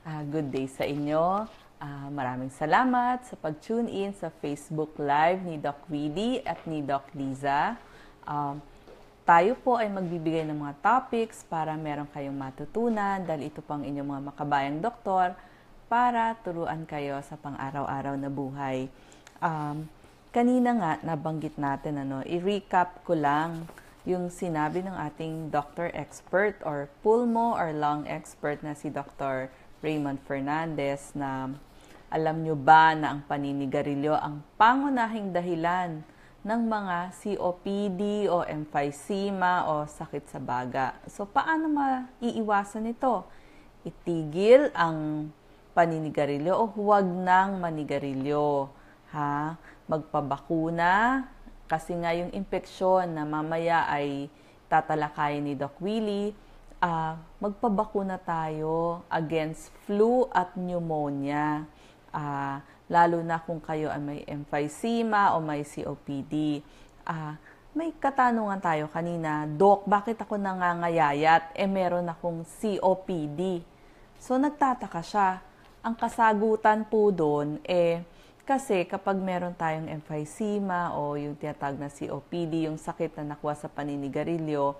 Good day sa inyo. Maraming salamat sa pag-tune in sa Facebook Live ni Doc Willie at ni Doc Liza. Tayo po ay magbibigay ng mga topics para meron kayong matutunan dahil ito pang inyong mga makabayang doktor para turuan kayo sa pang-araw-araw na buhay. Kanina nga nabanggit natin, i-recap ko lang yung sinabi ng ating doctor expert or pulmo or lung expert na si Dr. Raymond Fernandez na alam nyo ba na ang paninigarilyo ang pangunahing dahilan ng mga COPD o emphysema o sakit sa baga. So paano maiiwasan ito? Itigil ang paninigarilyo o huwag nang manigarilyo. Magpabakuna. Kasi nga yung impeksyon na mamaya ay tatalakayin ni Doc Willie, magpabakuna tayo against flu at pneumonia. Lalo na kung kayo ay may emphysema o may COPD. May katanungan tayo kanina, Doc, bakit ako nangangayayat? Meron akong COPD. So nagtataka siya. Ang kasagutan po doon, kasi kapag meron tayong emphysema o yung tinatawag na COPD, yung sakit na nakuha sa paninigarilyo,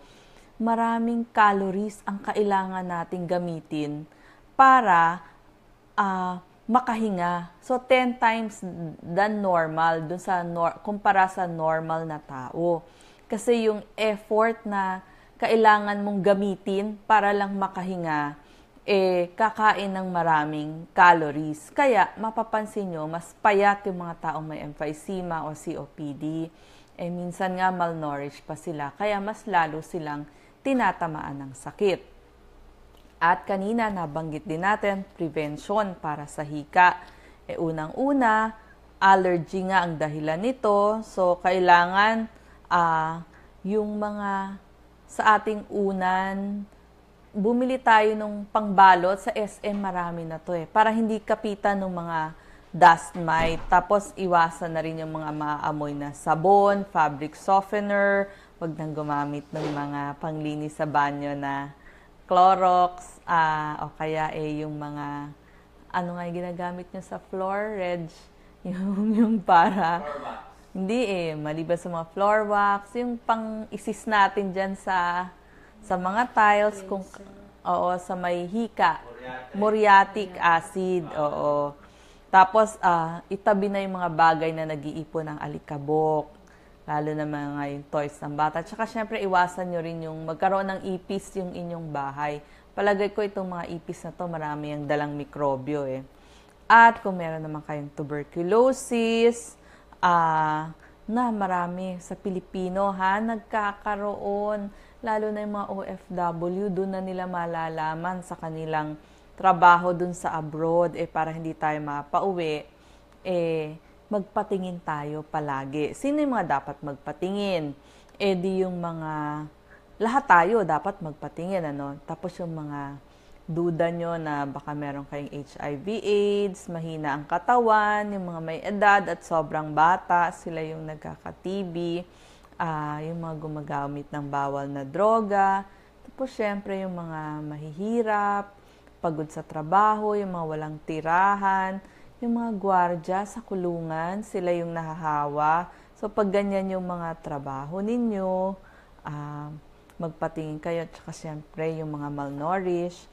maraming calories ang kailangan nating gamitin para makahinga. So 10 times than normal dun sa kumpara sa normal na tao. Kasi yung effort na kailangan mong gamitin para lang makahinga, kakain ng maraming calories. Kaya, mapapansin nyo, mas payat yung mga taong may emphysema o COPD. Minsan nga malnourished pa sila. Kaya, mas lalo silang tinatamaan ng sakit. At kanina, nabanggit din natin, prevention para sa hika. Unang-una, allergy nga ang dahilan nito. So, kailangan yung mga sa ating unan, bumili tayo ng pangbalot sa SM, marami na to para hindi kapitan ng mga dust mite. Tapos iwasan na rin yung mga maamoy na sabon, fabric softener, wag nang gumamit ng mga panglinis sa banyo na Clorox, o kaya yung mga, ano nga yung ginagamit nyo sa floor, Reg, yung para, hindi maliban sa mga floor wax, yung pang-isis natin dyan sa mga tiles, sa may hika, muriatic acid, Tapos, itabi na yung mga bagay na nag-iipon ng alikabok, lalo na mga yung toys ng bata. Tsaka, syempre, iwasan nyo rin yung magkaroon ng ipis yung inyong bahay. Palagay ko itong mga ipis na to, marami yung dalang mikrobyo At kung meron naman kayong tuberculosis, na marami sa Pilipino, nagkakaroon, lalo na yung mga OFW, doon na nila malalaman sa kanilang trabaho doon sa abroad, para hindi tayo mapauwi, magpatingin tayo palagi. Sino yung mga dapat magpatingin? Di yung mga, lahat tayo dapat magpatingin, Tapos yung mga duda nyo na baka meron kayong HIV/AIDS, mahina ang katawan, yung mga may edad at sobrang bata, sila yung nagkaka-TB, yung mga gumagamit ng bawal na droga. Tapos syempre yung mga mahihirap, pagod sa trabaho, yung mga walang tirahan, yung mga gwardya sa kulungan, sila yung nahahawa. So pag ganyan yung mga trabaho ninyo, magpatingin kayo. Tsaka syempre yung mga malnourished,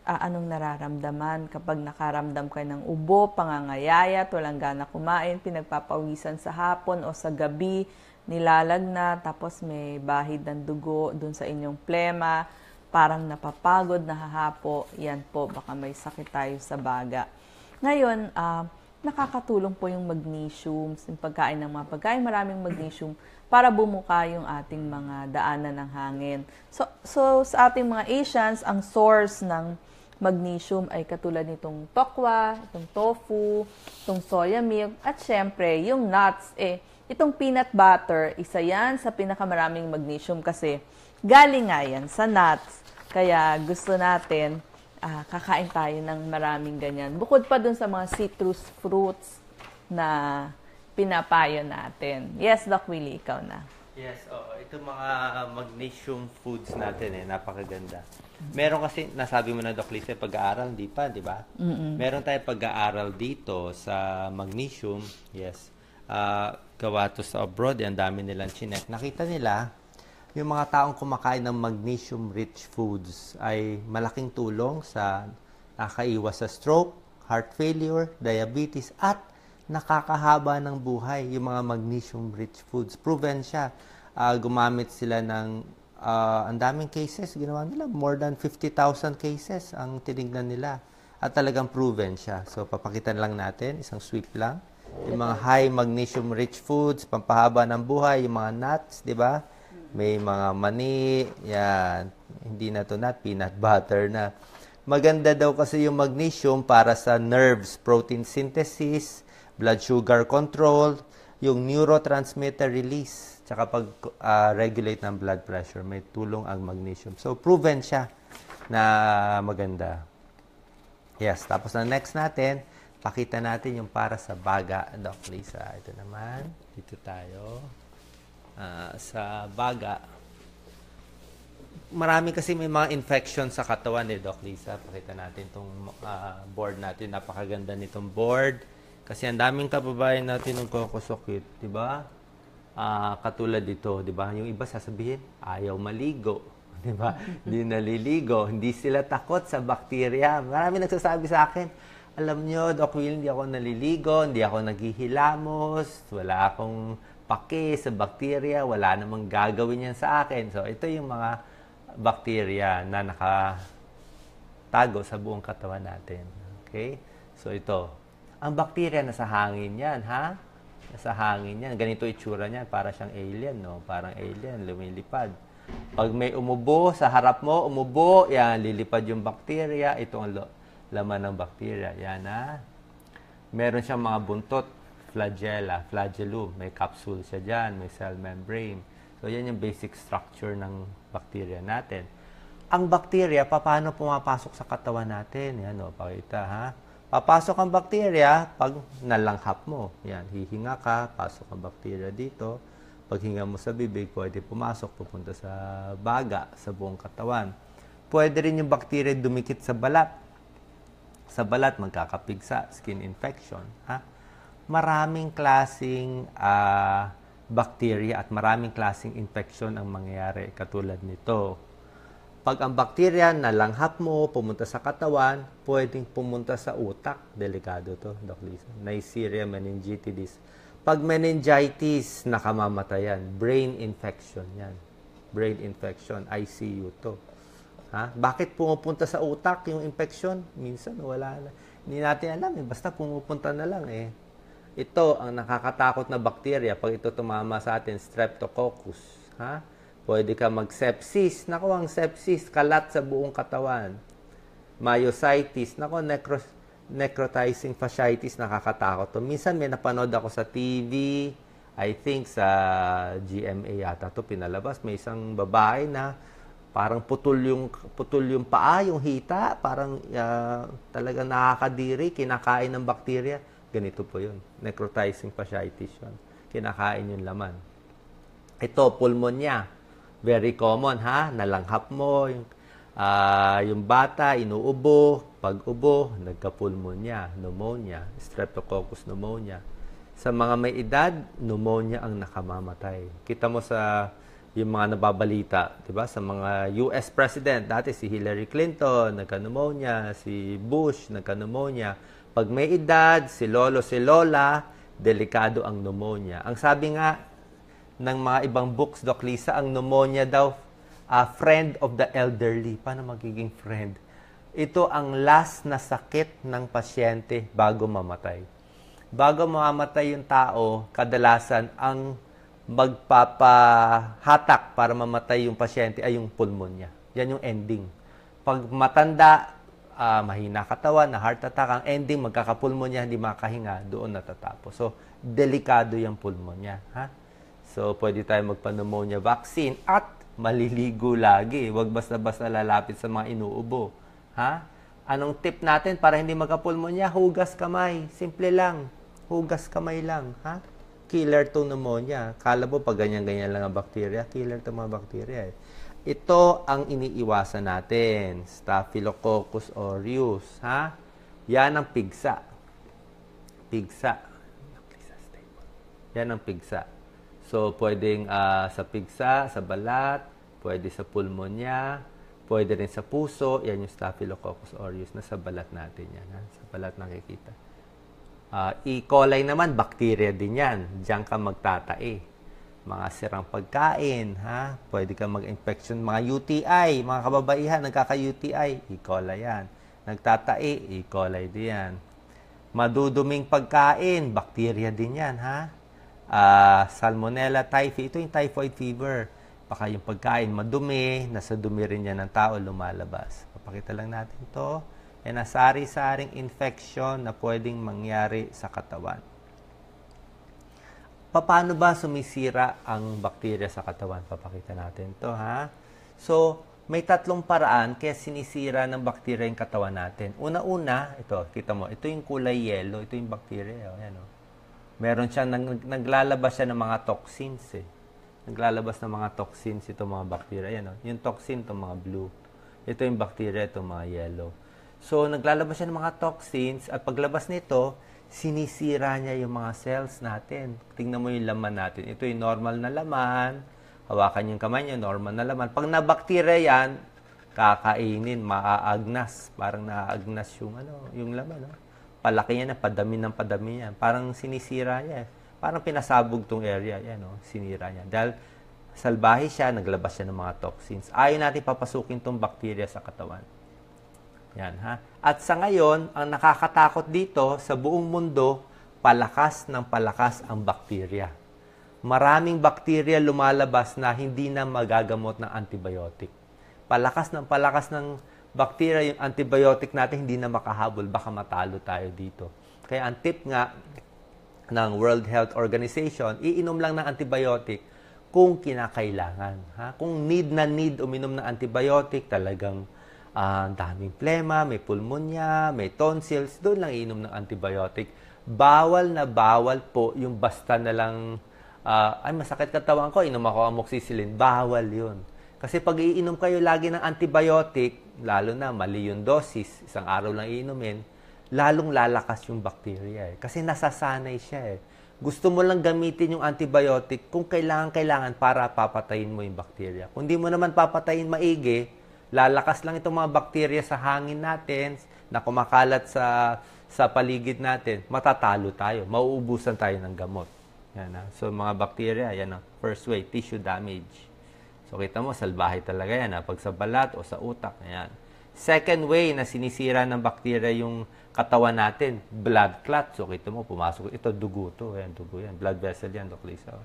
anong nararamdaman kapag nakaramdam kayo ng ubo, pangangayayat, walang gana kumain, pinagpapawisan sa hapon o sa gabi, nilalagnat, tapos may bahid ng dugo dun sa inyong plema, parang napapagod, nahahapo, yan po, baka may sakit tayo sa baga. Ngayon, nakakatulong po yung magnesium, yung pagkain ng mga pagkain, maraming magnesium, para bumuka yung ating mga daanan ng hangin. So sa ating mga Asians, ang source ng magnesium ay katulad nitong tokwa, itong tofu, itong soya milk, at syempre, yung nuts, itong peanut butter, isa yan sa pinakamaraming magnesium kasi galing nga yan sa nuts. Kaya gusto natin, kakain tayo ng maraming ganyan. Bukod pa dun sa mga citrus fruits na pinapayo natin. Yes, Doc Willie, ikaw na. Yes, oo. Ito mga magnesium foods natin napakaganda. Meron kasi, nasabi mo na Doc Lisa, pag-aaral, hindi pa, di ba? Meron tayong pag-aaral dito sa magnesium, yes. Gawa to sa abroad, ang dami nilang chinek. Nakita nila, yung mga taong kumakain ng magnesium-rich foods ay malaking tulong sa nakaiwas sa stroke, heart failure, diabetes, at nakakahaba ng buhay, yung mga magnesium-rich foods. Proven siya. Gumamit sila ng, ang daming cases, ginawa nila. More than 50,000 cases ang tinignan nila. At talagang proven siya. So, papakita lang natin, isang sweep lang. Yung mga high magnesium-rich foods, pampahaba ng buhay, yung mga nuts, di ba? May mga mani, yan. Hindi na to nut, peanut butter na. Maganda daw kasi yung magnesium para sa nerves, protein synthesis, blood sugar control, yung neurotransmitter release, tsaka pag-regulate ng blood pressure. May tulong ang magnesium. So, proven siya na maganda. Yes, tapos na next natin, pakita natin yung para sa baga. Doc Lisa, ito naman. Dito tayo. Sa baga. Marami kasi may mga infection sa katawan Doc Lisa. Pakita natin itong board natin. Napakaganda nitong board. Kasi ang daming kababayan natin ng kokosokit, di ba? Katulad dito, di ba? Yung iba sasabihin, ayaw maligo, di ba? Hindi naliligo, hindi sila takot sa bakterya. Marami nagsasabi sa akin, alam nyo, Doc Will, hindi ako naliligo, hindi ako naghihilamos, wala akong pake sa bakterya, wala namang gagawin yan sa akin. So, ito yung mga bakterya na nakatago sa buong katawan natin. Okay? So, ito. Ang bakterya nasa hangin yan, ha? Nasa hangin yan. Ganito itsura niyan. Para siyang alien, no? Parang alien, lumilipad. Pag may umubo sa harap mo, umubo, yan, lilipad yung bakterya. Ito ang laman ng bakterya. Yan, ha? Meron siyang mga buntot, flagella, flagellum. May capsule siya dyan, may cell membrane. So, yan yung basic structure ng bakterya natin. Ang bakterya, paano pumapasok sa katawan natin? Yan, no? Pakita, ha? Papasok ang bakterya pag nalanghap mo. Yan, hihinga ka, pasok ang bakterya dito. Pag hinga mo sa bibig, pwede pumasok, pupunta sa baga, sa buong katawan. Pwede rin yung bakterya dumikit sa balat. Sa balat, magkakapigsa, skin infection. Ha? Maraming klaseng bakterya at maraming klaseng infection ang mangyayari katulad nito. Pag ang bakterya nalanghap mo, pumunta sa katawan, pwedeng pumunta sa utak. Delikado to, Doc Lisa. Neisseria meningitidis. Pag meningitis, nakamatay yan. Brain infection yan. Brain infection, ICU to. Ha? Bakit pumupunta sa utak yung infection? Minsan wala na. Hindi natin alam basta pumupunta na lang Ito ang nakakatakot na bakterya. Pag ito tumama sa atin, Streptococcus. Ha? Pwede ka mag-sepsis. Naku, ang sepsis, kalat sa buong katawan. Myositis. Naku, necrotizing fasciitis, nakakatakot to. Minsan may napanood ako sa TV, I think sa GMA yata to pinalabas. May isang babae na parang putol yung paa, yung hita, parang talagang nakakadiri, kinakain ng bakterya. Ganito po yun. Necrotizing fasciitis yun. Kinakain yung laman. Ito, pulmonya. Very common, ha? Nalanghap mo, yung bata, inuubo, pag-ubo, nagka-pulmonya, pneumonia, Streptococcus pneumonia. Sa mga may edad, pneumonia ang nakamamatay. Kita mo sa yung mga nababalita, 'di ba? Sa mga US President, dati si Hillary Clinton, nagka-pneumonia, si Bush, nagka-pneumonia. Pag may edad, si lolo, si lola, delikado ang pneumonia. Ang sabi nga ng mga ibang books, Doc Lisa, ang pneumonia daw, friend of the elderly. Paano magiging friend? Ito ang last na sakit ng pasyente bago mamatay. Bago mamamatay yung tao, kadalasan ang magpapahatak para mamatay yung pasyente ay yung pulmonya. Yan yung ending. Pag matanda, mahina katawan, na heart attack, ang ending, magkakapulmonya, hindi makahinga, doon natatapos. So, delikado yung pulmonya. Ha? So, pwede tayo magpa-pneumonia vaccine at maliligo lagi. Huwag basta-basta lalapit sa mga inuubo. Ha? Anong tip natin para hindi magka-pulmonya? Hugas kamay. Simple lang. Hugas kamay lang. Ha? killer tong pneumonia. Kala mo pag ganyan-ganyan lang ang bacteria, killer tong mga bacteria eh. Ito ang iniiwasan natin, Staphylococcus aureus, ha? Yan ang pigsa. Pigsa. Yan ang pigsa. So, pwedeng sa pigsa, sa balat, pwede sa pulmonya, pwede rin sa puso. Yan yung Staphylococcus aureus na sa balat natin yan, ha? Sa balat nakikita. E. coli naman, bacteria din yan. Diyan ka magtatae. Mga sirang pagkain, ha? Pwede ka mag-infection, mga UTI, mga kababaihan, nagkaka-UTI, E. coli yan. Nagtatae, E. coli din yan. Maduduming pagkain, bacteria din yan, ha? Salmonella typhi, ito yung typhoid fever. Baka yung pagkain madumi, nasa dumi rin yan ng tao, lumalabas. Papakita lang natin ito. Yan ang sari-saring infection na pwedeng mangyari sa katawan. Paano ba sumisira ang bakterya sa katawan? Papakita natin ito, ha? So, may tatlong paraan kaya sinisira ng bakterya yung katawan natin. Una-una, ito, kita mo, ito yung kulay yellow, ito yung bakterya. Ayan, oh. Meron siyang, naglalabas siya ng mga toxins, eh. Naglalabas ng mga toxins itong mga bakterya. Ayan, oh. Yung toxin, itong mga blue. Ito yung bakterya, itong mga yellow. So, naglalabas siya ng mga toxins at paglabas nito, sinisira niya yung mga cells natin. Tingnan mo yung laman natin. Ito yung normal na laman. Hawakan yung kamay niyo, normal na laman. Pag nabakterya yan, kakainin, maaagnas. Parang naaagnas yung, yung laman. No? Palaki niya na, padami ng padami yan. Parang sinisira niya. Parang pinasabog tong area. Yan, no? Sinira niya. Dahil salbahe siya, naglabas siya ng mga toxins. Ayaw natin papasukin tong bakterya sa katawan. Yan, ha? At sa ngayon, ang nakakatakot dito, sa buong mundo, palakas ng palakas ang bakterya. Maraming bakterya lumalabas na hindi na magagamot ng antibiotic. Palakas ng bakterya, yung antibiotic natin hindi na makahabol, baka matalo tayo dito. Kaya ang tip nga ng World Health Organization, iinom lang ng antibiotic kung kinakailangan. Ha? Kung need uminom ng antibiotic, talagang daming plema, may pulmonya, may tonsils, doon lang iinom ng antibiotic. Bawal na bawal po yung basta na lang, ay masakit katawan ko, inom ako amoxicillin. Bawal yun. Kasi pag iinom kayo lagi ng antibiotic, lalo na mali yung dosis, isang araw lang iinumin, lalong lalakas yung bacteria. Kasi nasasanay siya. Gusto mo lang gamitin yung antibiotic kung kailangan para papatayin mo yung bacteria. Kung di mo naman papatayin maigi, lalakas lang itong mga bakterya sa hangin natin na kumakalat sa paligid natin, matatalo tayo, mauubusan tayo ng gamot. Yan, ha? So, mga bakterya, yan ang first way, tissue damage. So, kita mo, salbahe talaga yan, ha? Pag sa balat o sa utak, yan. Second way na sinisira ng bakterya yung katawan natin, blood clot. So, kita mo, pumasok. Ito, dugo to. Yan, dugo yan. Blood vessel yan, Doc Lisa.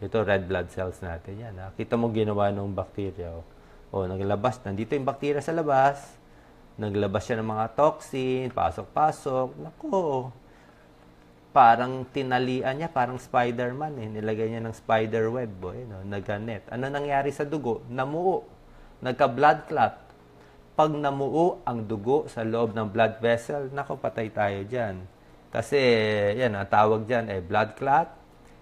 Ito, red blood cells natin yan, ha? Kita mo ginawa ng bakterya, naglabas. Nandito yung bakterya sa labas. Naglabas siya ng mga toxin, pasok-pasok. Nako, parang tinalian niya, parang Spider-Man eh. Nilagay niya ng spider web, nag-net. Ano nangyari sa dugo? Namuo. Nagka-blood clot. Pag namuo ang dugo sa loob ng blood vessel, nako, patay tayo dyan. Kasi, yan, ang tawag dyan blood clot,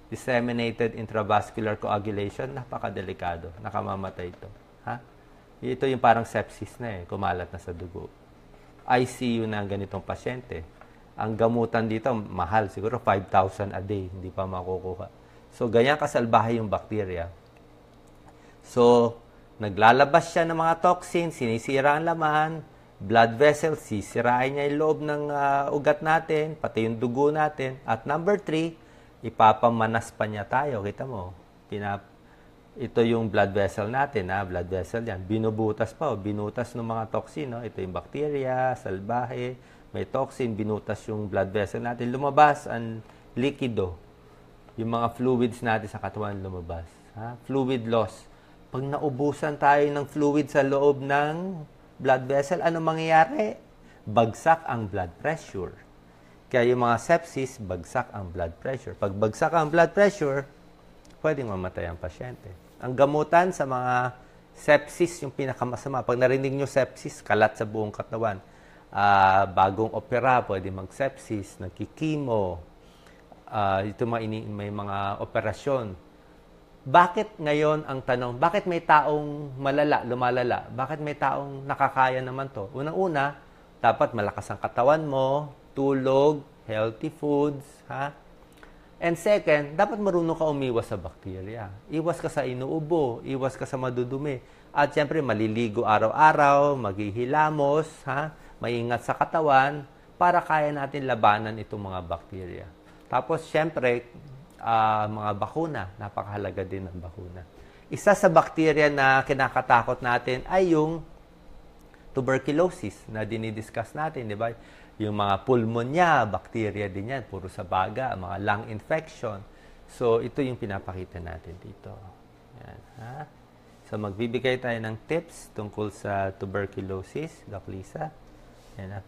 disseminated intravascular coagulation, napakadelikado. Nakamamatay ito. Ha? Ito yung parang sepsis na kumalat na sa dugo. ICU na ang ganitong pasyente. Ang gamutan dito, mahal. Siguro 5,000 a day. Hindi pa makukuha. So, ganyan kasalbahe yung bakterya. So, naglalabas siya ng mga toxin, sinisira ang laman, blood vessels, sisirain niya yung loob ng ugat natin, pati yung dugo natin. At number 3, ipapamanas pa niya tayo. Kita mo, ito yung blood vessel natin, blood vessel yan. Binubutas pa, binutas ng mga toxin. Ito yung bacteria, salbahe, may toxin, binutas yung blood vessel natin. Lumabas ang likido. Yung mga fluids natin sa katawan lumabas. Fluid loss. Pag naubusan tayo ng fluid sa loob ng blood vessel, ano mangyayari? Bagsak ang blood pressure. Kaya yung mga sepsis, bagsak ang blood pressure. Pag bagsak ang blood pressure, pwedeng mamatay ang pasyente. Ang gamutan sa mga sepsis, yung pinakamasama. Pag narinig nyo sepsis, kalat sa buong katawan. Bagong opera, pwede mag-sepsis, nagkikimo. ito may mga operasyon. Bakit ngayon ang tanong, bakit may taong lumalala? Bakit may taong nakakaya naman to? Unang-una, dapat malakas ang katawan mo, tulog, healthy foods, ha? And second, dapat marunong ka umiwas sa bakterya. Iwas ka sa inuubo, iwas ka sa madudumi. At siyempre, maliligo araw-araw, maghihilamos, ha? Maingat sa katawan para kaya natin labanan itong mga bakterya. Tapos, siyempre, mga bakuna. Napakahalaga din ng bakuna. Isa sa bakterya na kinakatakot natin ay yung tuberculosis na dinidiscuss natin, di ba? Yung mga pulmonya, bakterya din yan. Puro sa baga, mga lung infection. So, ito yung pinapakita natin dito. Yan, ha? So, magbibigay tayo ng tips tungkol sa tuberculosis, Doc Lisa. Yan, ha?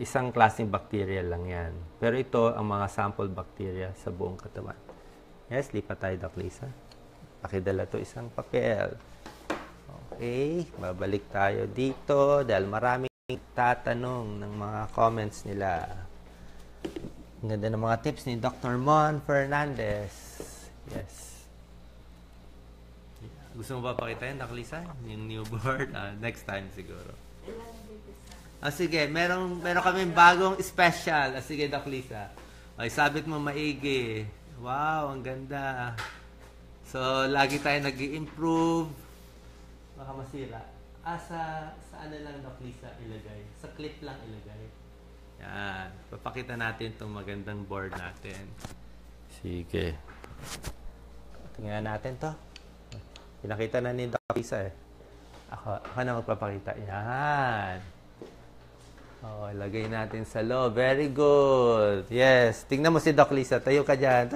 Isang klaseng bacteria lang yan. Pero ito ang mga sample bacteria sa buong katawan. Yes, lipat tayo, Doc Lisa. Pakidala to isang papel. Okay, babalik tayo dito dahil maraming tatanong ng mga comments nila. Ang ganda ng mga tips ni Dr. Mon Fernandez. Yes. Gusto mo ba pakita yun, Doc Lisa? Yung new board? Next time siguro. Sige, meron kami bagong special. Sige, Doc Lisa. Ay, sabit mo maigi. Wow, ang ganda. So, lagi tayo nag-i-improve. Baka masira. Sa ano lang, Doc Lisa, ilagay. Sa clip lang ilagay. Yan. Papakita natin itong magandang board natin. Sige. Tingnan natin to. Pinakita na ni Doc Lisa eh. Ako na magpapakita. Yan. Ilagay natin sa loob. Very good. Yes. Tingnan mo si Doc Lisa. Tayo ka dyan.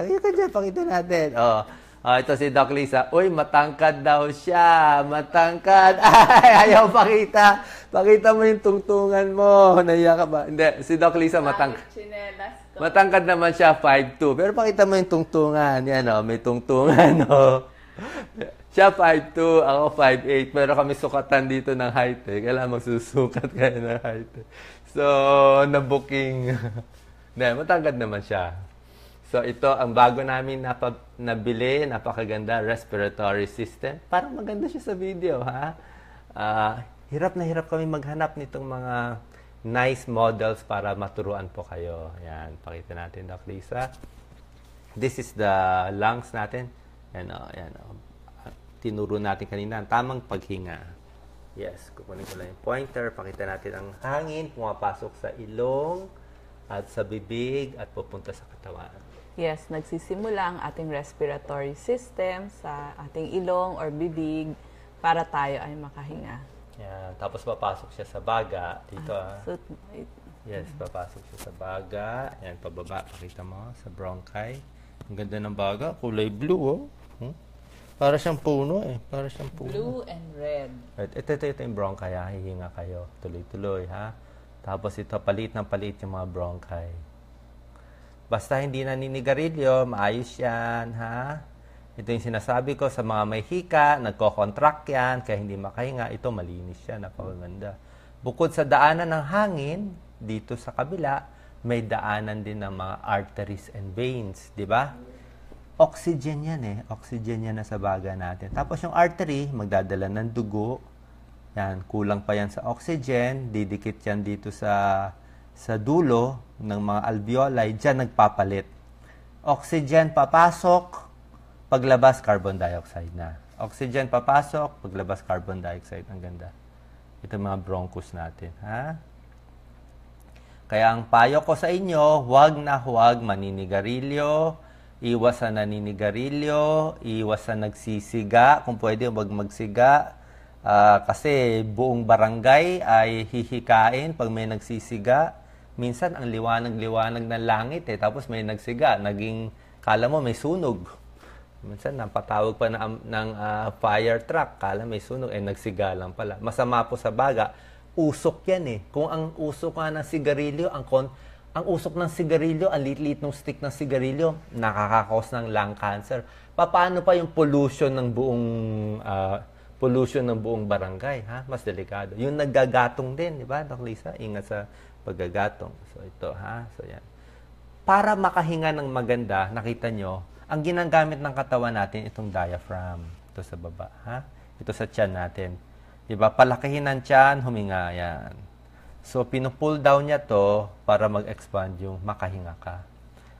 Pakita natin. Ito si Doc Lisa. Uy, matangkad daw siya. Matangkad. Ay, ayaw pakita. Pakita mo yung tungtungan mo. Nahiya ka ba? Hindi. Si Doc Lisa matangkad. Matangkad naman siya, 5'2". Pero pakita mo yung tungtungan. Yan may tungtungan. Siya 5'2", ako 5'8". Pero kami sukatan dito ng height eh. Kailangan magsusukat kayo ng height eh. So, na-booking. Hindi, matangkad naman siya. So, ito ang bago namin nabili. Napakaganda, respiratory system. Parang maganda siya sa video, ha? Hirap na hirap kami maghanap nitong mga nice models para maturuan po kayo. Yan, pakita natin, Doc Lisa. This is the lungs natin. Yan. Tinuro natin kanina, ang tamang paghinga. Yes, kukunin ko lang yung pointer. Pakita natin ang hangin, pumapasok sa ilong at sa bibig at pupunta sa katawan. Yes, nagsisimula ang ating respiratory system sa ating ilong or bibig para tayo ay makahinga. Yan, tapos papasok siya sa baga. Dito yes, papasok siya sa baga. Yan, pababa. Pakita mo sa bronchi. Ang ganda ng baga. Kulay blue, Para siyang puno eh. Para siyang puno. Blue and red. Ito yung bronchi, ha? Hihinga kayo. Tuloy-tuloy, ha? Tapos ito, palit ng palit yung mga bronchi. Basta hindi naninigarilyo, maayos yan, ha? Ito yung sinasabi ko sa mga may hika, nagko-contract yan, kaya hindi makahinga. Ito, malinis siya, napakaganda. Bukod sa daanan ng hangin, dito sa kabila, may daanan din ng mga arteries and veins, di ba? Oxygen yan eh. Oxygen yan na sa baga natin. Tapos yung artery, magdadala ng dugo. Yan, kulang pa yan sa oxygen. Didikit yan dito sa dulo ng mga alveoli. Diyan nagpapalit. Oxygen papasok, paglabas carbon dioxide na. Oxygen papasok, paglabas carbon dioxide. Ang ganda. Ito mga bronchus natin. Ha? Kaya ang payo ko sa inyo, huwag maninigarilyo. Iwas sa naninigarilyo, iwas sa nagsisiga, kung pwede wag magsiga. Kasi buong barangay ay hihikain pag may nagsisiga. Minsan ang liwanag-liwanag ng langit tapos may nagsiga, kala mo may sunog. Minsan napatawag pa ng fire truck, kala may sunog, nagsiga lang pala. Masama po sa baga, usok yan Kung ang usok ng sigarilyo, ang usok ng sigarilyo, ang liit-liit ng stick ng sigarilyo, nakakakos ng lung cancer. Paano pa yung pollution ng buong barangay, ha? Mas delikado. Yung naggagatong din, di ba, Doc Lisa? Ingat sa paggagatong. So ito, ha? So yan. para makahinga ng maganda, nakita nyo, ang ginagamit ng katawan natin itong diaphragm. Ito sa baba, ha? Ito sa tiyan natin. Diba? Palakihin ang tiyan, huminga. Yan. So, pinupull down niya to para mag-expand yung makahinga ka.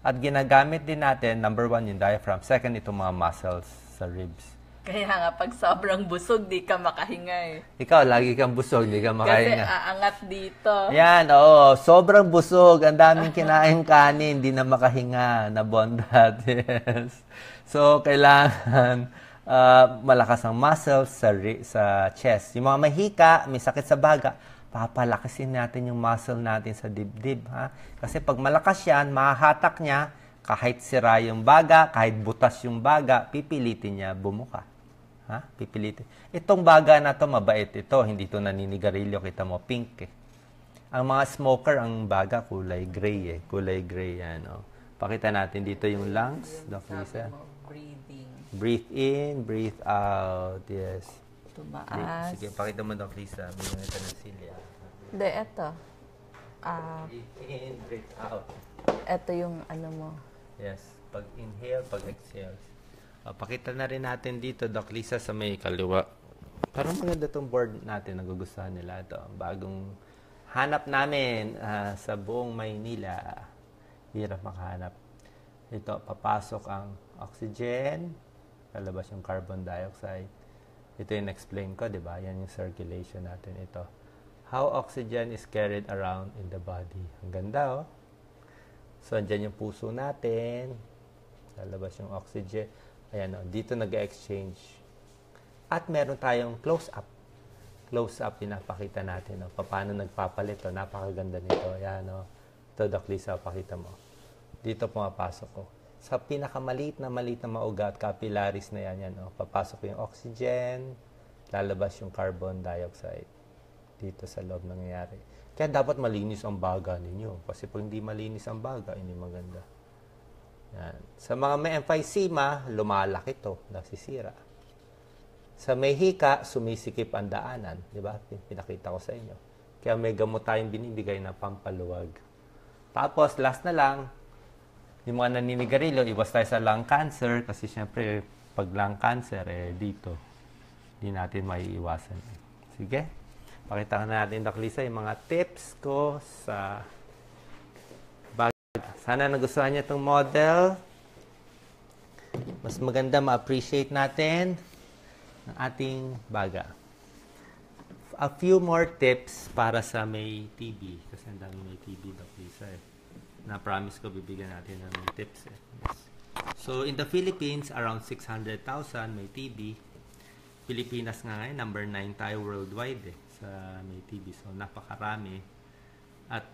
At ginagamit din natin, number 1, yung diaphragm. Second, itong mga muscles sa ribs. Kaya nga, pag sobrang busog, di ka makahinga eh. Ikaw, lagi kang busog, di ka makahinga. Kasi aangat dito. Yan, oo. Sobrang busog. Ang daming kinain kanin, di na makahinga. Nabondat. Yes. So, kailangan malakas ang muscles sa chest. Yung mga mahika, may sakit sa baga, papalakasin natin yung muscle natin sa dibdib. Ha? Kasi pag malakas yan, mahahatak niya, kahit sira yung baga, kahit butas yung baga, pipilitin niya bumuka. Ha? Pipilitin. Itong baga na to mabait ito. Hindi ito naninigarilyo. Kita mo, pink eh. Ang mga smoker, ang baga, kulay gray eh. Kulay gray yan. Oh. Pakita natin dito yung lungs. Doc Lisa. Breathing. Breathe in, breathe out. Yes. Tumaas. Sige, pakita mo, Doc Lisa. May mga ito ng silya. Hindi, eto. Breathe in, breathe out. Eto yung ano mo. Yes. Pag inhale, pag exhale. Pakita na rin natin dito, Doc Lisa, sa may kaliwa. Parang maganda itong board natin. Nagugustuhan nila ito. Bagong hanap namin sa buong Maynila. Hirap makahanap. Ito, papasok ang oxygen. Lalabas yung carbon dioxide. Ito yung explain ko, di ba? Yan yung circulation natin. Ito. How oxygen is carried around in the body. Ang ganda, oh. So, andyan yung puso natin. Lalabas yung oxygen. Ayan, oh, dito nag-exchange. At meron tayong close-up. Close-up, pinapakita natin. Oh, paano nagpapalit. Oh, napakaganda nito. Ayan, oh. Ito, Doc Lisa, pakita mo. Dito pumapasok ko. Sa pinakamaliit na maugat, capillaries na yan. Oh, papasok yung oxygen. Lalabas yung carbon dioxide. Dito sa loob nangyayari. Kaya dapat malinis ang baga ninyo. Kasi pag hindi malinis ang baga, hindi maganda. Yan. Sa mga may emphysema, lumalaki ito, nasisira. Sa may hika, sumisikip ang daanan. Di ba? Pinakita ko sa inyo. Kaya may gamot tayong binibigay na pampaluwag. Tapos, last na lang, yung mga naninigarilyo, iwas tayo sa lung cancer. Kasi syempre, pag lung cancer, dito, hindi natin maiiwasan. Sige. Pakita na natin, Doc Lisa, yung mga tips ko sa bag. Sana nagustuhan niyo itong model. Mas maganda ma-appreciate natin ang ating baga. A few more tips para sa may TB. Kasi ang dami may TB, Doc Lisa. Na-promise ko bibigyan natin ng tips. Yes. So, in the Philippines, around 600,000 may TB. Pilipinas nga ngayon, number 9 tayo worldwide sa may TB. So, napakarami. At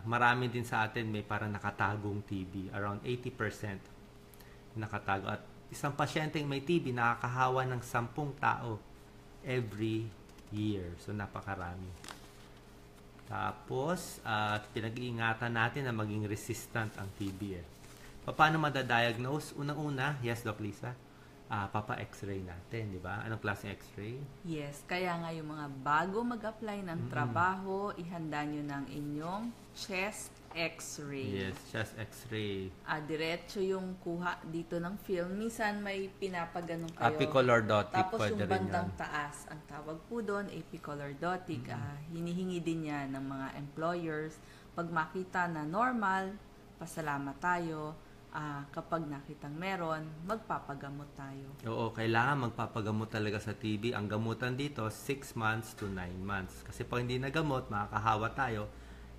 marami din sa atin may parang nakatagong TB. Around 80% nakatago. At isang pasyenteng may TB nakakahawa ng 10 tao every year. So, napakarami. Tapos, pinag-iingatan natin na maging resistant ang TB. Paano madadiagnose? Unang-una, yes, Doc Lisa, papa-x-ray natin, di ba? Anong klaseng x-ray? Yes, kaya nga yung mga bago mag-apply ng trabaho, ihanda nyo ng inyong chest x-ray. Yes, chest x-ray. Diretso yung kuha dito ng film. Minsan may pinapaganong kayo. Apicolordotic. Tapos pwede yung rin bandang yan. taas, ang tawag po doon, apicolordotic. Hinihingi din yan ng mga employers. Pag makita na normal, pasalamat tayo. Kapag nakitang meron, magpapagamot tayo. Oo, kailangan magpapagamot talaga sa TB. Ang gamutan dito, 6 months to 9 months. Kasi pag hindi nagamot, makakahawa tayo,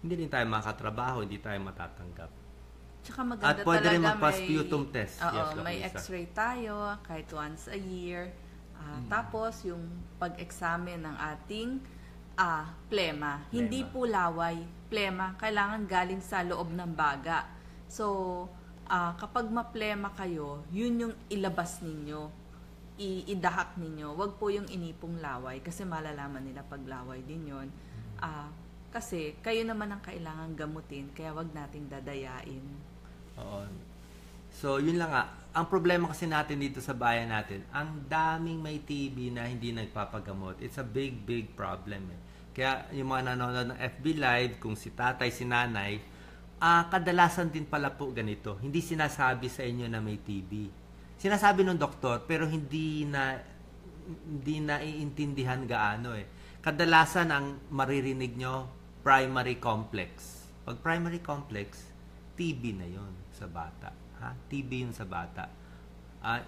hindi din tayo makatrabaho, hindi tayo matatanggap. Tsaka maganda at pwede talaga rin magpa-sputum test. Oo, Yes, may Lisa. x-ray tayo kahit once a year. Tapos yung pag-examine ng ating plema. Hindi po laway. Plema, kailangan galing sa loob ng baga. So, kapag maplema kayo, yun yung ilabas ninyo, idahak ninyo. Huwag po yung inipong laway kasi malalaman nila pag laway din yun. Kasi kayo naman ang kailangan gamutin, kaya wag nating dadayain. Oo. So, yun lang nga. Ang problema kasi natin dito sa bayan natin, ang daming may TB na hindi nagpapagamot. It's a big, big problem. Kaya yung mga nanonood ng FB Live, kung si tatay, si nanay, kadalasan din pala po ganito. Hindi sinasabi sa inyo na may TB. Sinasabi ng doktor, pero hindi na iintindihan gaano eh. Kadalasan ang maririnig nyo, primary complex. Pag primary complex, TB na yon sa bata. Ha? TB yun sa bata.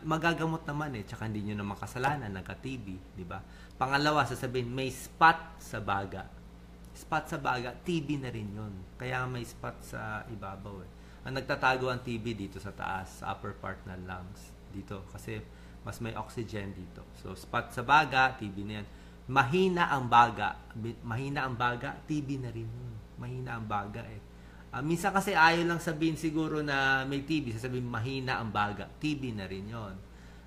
Magagamot naman eh, tsaka hindi nyo naman kasalanan, nagka-TB, di ba? Pangalawa, sasabihin, may spot sa baga. Spot sa baga, TB na rin yun. Kaya may spot sa ibabaw eh. Ang nagtatago ang TB dito sa taas, sa upper part ng lungs. Dito, kasi mas may oxygen dito. So, spot sa baga, TB na yan. Mahina ang baga. Mahina ang baga, TB na rin yun. Mahina ang baga eh. Minsan kasi ayaw lang sabihin siguro na may TB. Sasabihin, mahina ang baga. TB na rin yon.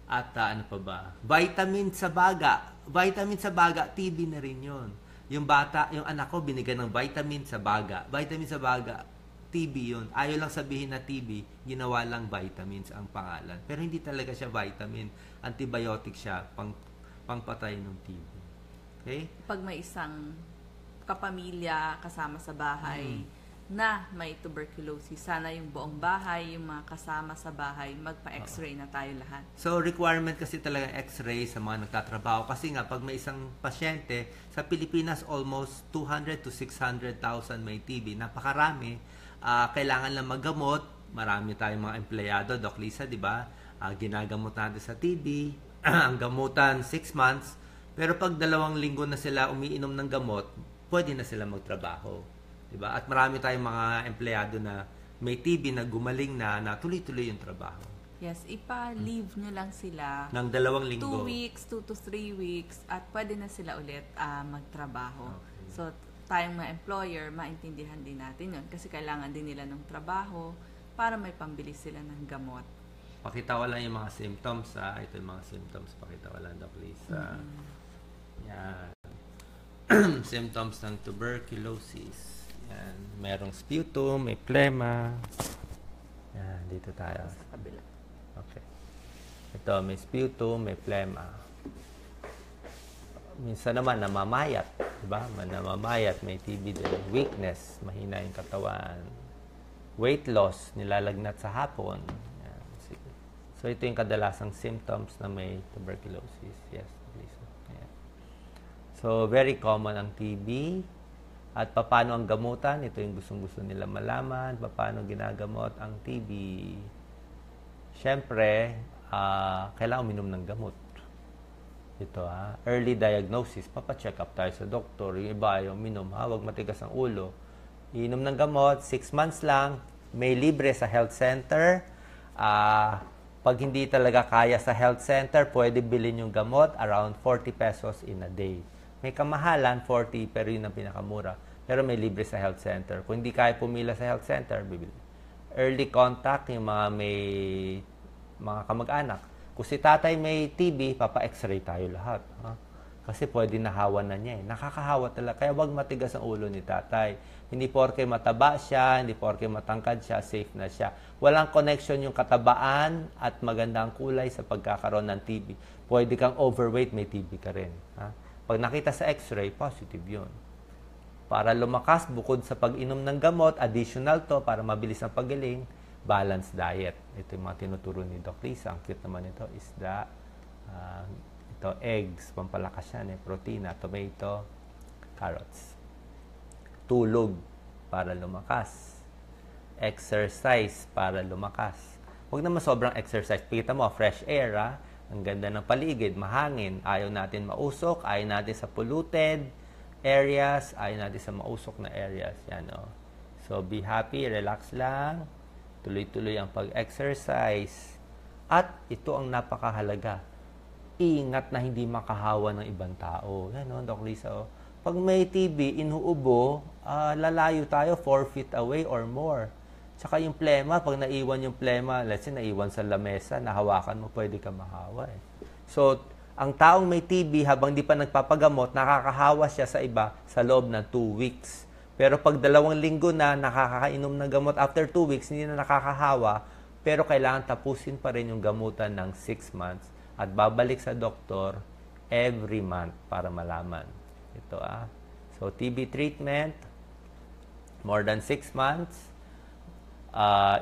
At ano pa ba? Vitamin sa baga. Vitamin sa baga, TB na rin yon. Yung bata, yung anak ko, binigyan ng vitamin sa baga. Vitamin sa baga, TB yun. Ayaw lang sabihin na TB, ginawa lang vitamins ang pangalan. Pero hindi talaga siya vitamin. Antibiotic siya, pangpatay ng TB. Okay? Pag may isang kapamilya kasama sa bahay na may tuberculosis, sana yung buong bahay, yung mga kasama sa bahay, magpa-x-ray na tayo lahat. So, requirement kasi talaga x-ray sa mga nagtatrabaho. Kasi nga, pag may isang pasyente, sa Pilipinas, almost 200 to 600,000 may TB. Napakarami. Kailangan lang maggamot. Marami tayong mga empleyado, Doc Lisa, di ba? Ginagamot natin sa TB. Ang gamutan, 6 months. Pero pag 2 linggo na sila umiinom ng gamot, pwede na sila magtrabaho. Diba? At marami tayong mga empleyado na may TB na gumaling na tuloy-tuloy yung trabaho. Yes, ipa-leave nyo lang sila ng 2 linggo. 2 weeks, 2 to 3 weeks, at pwede na sila ulit magtrabaho. Okay. So, tayong mga employer, maintindihan din natin yun. Kasi kailangan din nila ng trabaho para may pambili sila ng gamot. Pakita ko lang yung mga symptoms. Ito yung mga symptoms. Pakita ko lang, Doc Lisa. Yan. Symptoms ng tuberculosis. Yan. Merong sputum, may plema. Yan, dito tayo. Sa kabila. Okay. Ito, may sputum, may plema. Minsan naman, namamayat. Diba? Namamayat, may TB din. Weakness, mahina yung katawan. Weight loss, nilalagnat sa hapon. Yan. So, ito yung kadalasang symptoms na may tuberculosis. Yes, please. Yan. So, very common ang TB. At paano ang gamutan? Ito yung gustong-gusto nila malaman. Paano ginagamot ang TB? Siyempre, kailangan uminom ng gamot. Ito early diagnosis. Papacheck up tayo sa doktor. Yung iba yung uminom, huwag matigas ang ulo. Inom ng gamot, 6 months lang. May libre sa health center. Pag hindi talaga kaya sa health center, pwede bilhin yung gamot around 40 pesos in a day. May kamahalan, 40, pero yun ang pinakamura. Pero may libre sa health center. Kung hindi kaya pumila sa health center, bibili. Early contact, yung mga kamag-anak. Kung si tatay may TB, papa-x-ray tayo lahat. Kasi pwede nahawan na niya. Nakakahawa talaga. Kaya wag matigas ang ulo ni tatay. Hindi porke mataba siya, hindi porke matangkad siya, safe na siya. Walang connection yung katabaan at magandang kulay sa pagkakaroon ng TB. Pwede kang overweight, may TB ka rin. Pag nakita sa x-ray, positive yun. Para lumakas, bukod sa pag-inom ng gamot, additional to para mabilis ang pagaling, balanced diet. Ito yung mga tinuturo ni Doc Lisa. Ang cute naman ito, isda, ito, eggs, pampalakas yan, protina, tomato, carrots. Tulog para lumakas. Exercise para lumakas. Huwag naman sobrang exercise. Kita mo, fresh air, ang ganda ng paligid, mahangin. Ayaw natin mausok, ayaw natin sa polluted areas, ayaw natin sa mausok na areas. Yan, So, be happy, relax lang. Tuloy-tuloy ang pag-exercise. At ito ang napakahalaga. Ingat na hindi makahawa ng ibang tao. Yan, Doc Lisa. Pag may TB, inuubo, lalayo tayo 4 feet away or more. Tsaka yung plema, pag naiwan yung plema, let's say naiwan sa lamesa, nahawakan mo, pwede ka mahawa. So, ang taong may TB, habang di pa nagpapagamot, nakakahawa siya sa iba sa loob ng 2 weeks. Pero pag 2 linggo na nakakainom ng gamot, after 2 weeks, hindi na nakakahawa, pero kailangan tapusin pa rin yung gamutan ng 6 months at babalik sa doktor every month para malaman. Ito So, TB treatment, more than 6 months,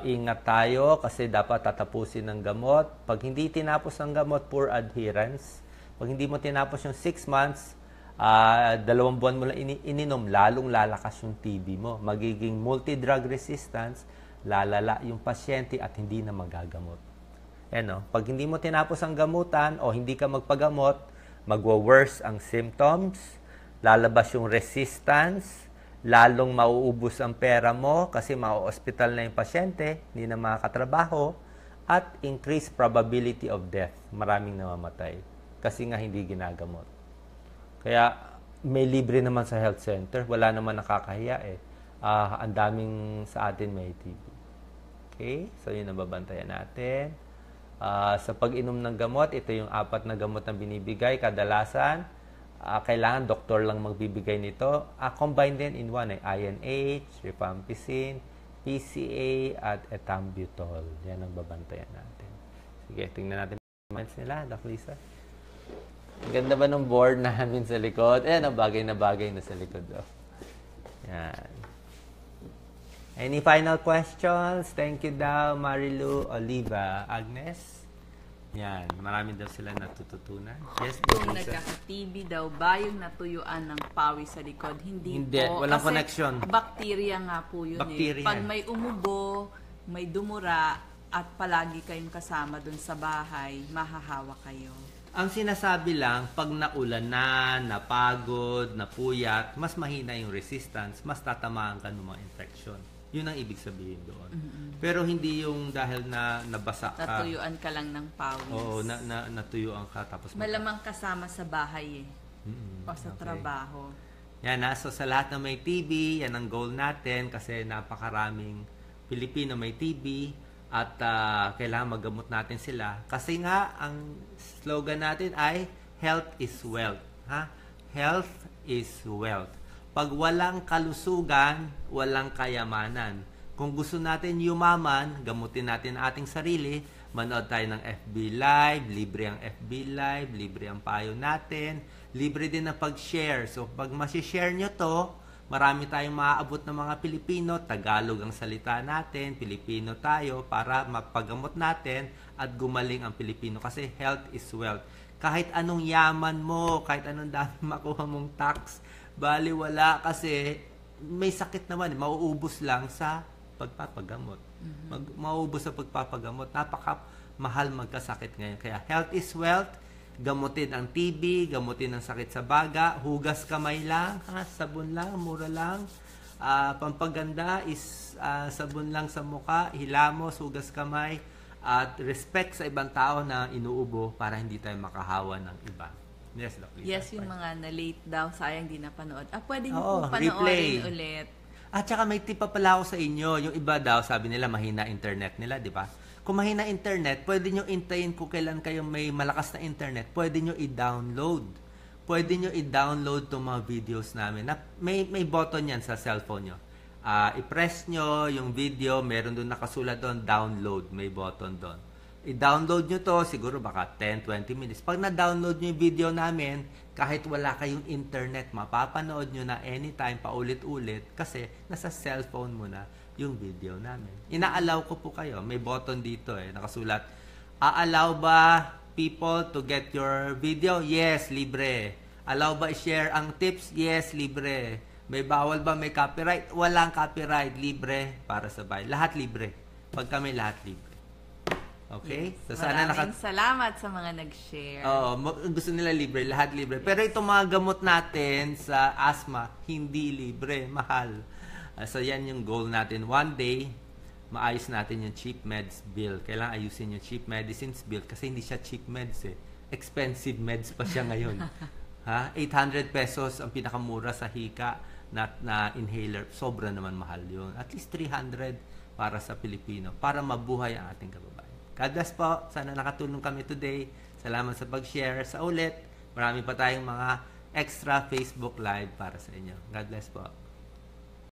Ingat tayo kasi dapat tatapusin ng gamot. Pag hindi tinapos ng gamot, poor adherence. Pag hindi mo tinapos yung 6 months, 2 buwan mo lang ininom, lalong lalakas yung TB mo. Magiging multi-drug resistance, lalala yung pasyente at hindi na magagamot. Pag hindi mo tinapos ang gamutan o hindi ka magpagamot, magwa-worse ang symptoms, lalabas yung resistance, lalong mauubos ang pera mo kasi ma-hospital na yung pasyente, hindi na makakatrabaho, at increased probability of death. Maraming namamatay kasi nga hindi ginagamot. Kaya may libre naman sa health center, wala naman nakakahiya eh. Ang daming sa atin may TB. Okay? So yun ang babantayan natin. Sa pag-inom ng gamot, ito yung 4 na gamot na binibigay kadalasan. Kailangan doktor lang magbibigay nito. Combine din in one INH, rifampicin, PCA, at ethambutol. Yan ang babantayan natin. Sige, tingnan natin nila, Doc Lisa. Ang ganda ba ng board namin sa likod? Ayan, bagay na sa likod. Yan. Any final questions? Thank you daw, Marilu, Oliva, Agnes. Yan, marami daw sila natututunan. Yes, Kung nagkaka-TB daw ba yung natuyuan ng pawis sa likod? Hindi po. Walang kasi connection. Bacteria nga po yun Bacteria. Pag may umubo, may dumura, at palagi kayong kasama dun sa bahay, mahahawa kayo. Ang sinasabi lang, pag naulan na, napagod, napuyat, mas mahina yung resistance, mas tatamaan ka ng mga infection. Yun ang ibig sabihin doon. Pero hindi yung dahil na nabasa ka. Natuyuan ka lang ng pawis. Oo, natuyuan ka. Tapos malamang kasama sa bahay o sa trabaho. Yan so sa lahat na may TB, yan ang goal natin kasi napakaraming Pilipino may TB at kailangan magamot natin sila. Kasi nga, ang slogan natin ay health is wealth. Health is wealth. Pag walang kalusugan, walang kayamanan. Kung gusto natin yumaman, gamutin natin ang ating sarili, manood tayo ng FB Live, libre ang FB Live, libre ang payo natin, libre din ang pag-share. So, pag masishare nyo to, marami tayong maaabot ng mga Pilipino, Tagalog ang salita natin, Pilipino tayo, para mapagamot natin at gumaling ang Pilipino. Kasi health is wealth. Kahit anong yaman mo, kahit anong dami makuha mong tax, bali wala kasi may sakit naman, mauubos lang sa pagpapagamot. Mauubos sa pagpapagamot. Napaka-mahal magkasakit ngayon. Kaya health is wealth. Gamutin ang TB, gamutin ang sakit sa baga, hugas kamay lang, sabon lang, mura lang. Pampaganda is sabon lang sa muka, hilamos, hugas kamay, at respect sa ibang tao na inuubo para hindi tayo makahawa ng iba. Yes, Doc Lisa. Yes, yung mga na-late daw, sayang di napanood. Pwede nyo Oo, po panoorin replay ulit. At saka may tip pa pala ako sa inyo. Yung iba daw, sabi nila, mahina internet nila, di ba? Kung mahina internet, pwede nyo intayin kung kailan kayo may malakas na internet. Pwede nyo i-download. Pwede nyo i-download itong mga videos namin. May button yan sa cellphone nyo. I-press nyo yung video, meron doon nakasulat doon, download. May button doon. I-download nyo to, siguro baka 10-20 minutes. Pag na-download nyo yung video namin, kahit wala kayong internet, mapapanood nyo na anytime, paulit-ulit, kasi nasa cellphone mo na yung video namin. Ina-allow ko po kayo. May button dito nakasulat. Allow ba people to get your video? Yes, libre. Allow ba i-share ang tips? Yes, libre. May bawal ba may copyright? Walang copyright. Libre para sa bahay. Lahat libre. Pag kami lahat libre. Okay? Yes. So, sana maraming salamat sa mga nag-share. Gusto nila libre, lahat libre. Pero itong mga gamot natin sa asthma, hindi libre, mahal. So, yan yung goal natin. One day, maayos natin yung cheap meds bill. Kailangan ayusin yung cheap medicines bill kasi hindi siya cheap meds Expensive meds pa siya ngayon. 800 pesos ang pinakamura sa hika na inhaler. Sobra naman mahal yun. At least 300 para sa Pilipino. Para mabuhay ang ating kababayan. God bless po. Sana nakatulong kami today. Salamat sa pag-share. Sa ulit, marami pa tayong mga extra Facebook Live para sa inyo. God bless po.